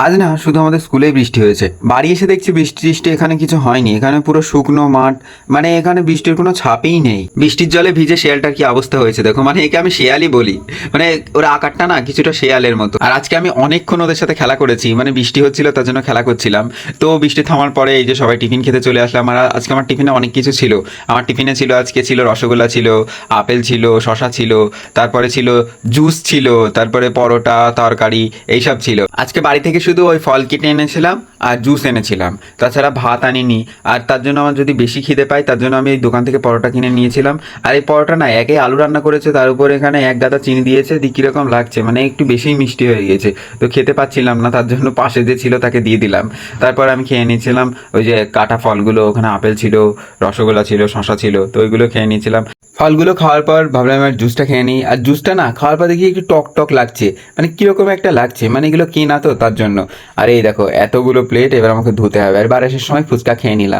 আজ না শুধু আমাদের স্কুলেই বৃষ্টি হয়েছে, বাড়ি এসে দেখছি বৃষ্টি টিষ্টি এখানে কিছু হয়নি। এখানে পুরো শুকনো মাঠ, মানে এখানে বৃষ্টির কোনো ছাপই নেই। বৃষ্টির জলে ভিজে শেয়ালটার কি অবস্থা হয়েছে দেখো, মানে একে আমি শেয়ালই বলি। মানে ওর আকারটা না কিছুটা শেয়ালের মতো। আর আজকে আমি অনেকক্ষণ ওদের সাথে খেলা করেছি, মানে বৃষ্টি হচ্ছিল তার জন্য খেলা করছিলাম। তো বৃষ্টি থামার পরে এই যে সবাই টিফিন খেতে চলে আসলাম। আর আজকে আমার টিফিনে অনেক কিছু ছিল। আমার টিফিনে ছিল আজকে ছিল রসগোল্লা ছিল, আপেল ছিল, শশা ছিল, তারপরে ছিল জুস ছিল, তারপরে পরোটা তরকারি এইসব ছিল। আজকে বাড়ি থেকে শুধু ওই ফল কেটে এনেছিলাম আর জুস এনেছিলাম, তাছাড়া ভাত আনিনি। আর তার জন্য আমার যদি বেশি খিদে পাই তার জন্য আমি এই দোকান থেকে পরোটা কিনে নিয়েছিলাম। আর এই পরোটা না একে আলু রান্না করেছে, তার উপর এখানে এক গাদা চিনি দিয়েছে, কীরকম লাগছে, মানে একটু বেশিই মিষ্টি হয়ে গিয়েছে। তো খেতে পাচ্ছিলাম না, তার জন্য পাশে যে ছিল তাকে দিয়ে দিলাম। তারপর আমি খেয়ে নিয়েছিলাম ওই যে কাটা ফলগুলো, ওখানে আপেল ছিল, রসগোল্লা ছিল, শশা ছিল, তো ওইগুলো খেয়ে নিয়েছিলাম। ফলগুলো খাওয়ার পর ভাবলাম এবার জুসটা খেয়ে নিই। আর জুসটা না খাওয়ার পর দেখি একটু টক টক লাগছে, মানে কিরকম একটা লাগছে, মানে এগুলো কেনা তো তার জন্য। আর এই দেখো এতগুলো প্লেট এবার আমাকে ধুতে হবে, আর বারাসার সময় ফুচকা খেয়ে নিলাম।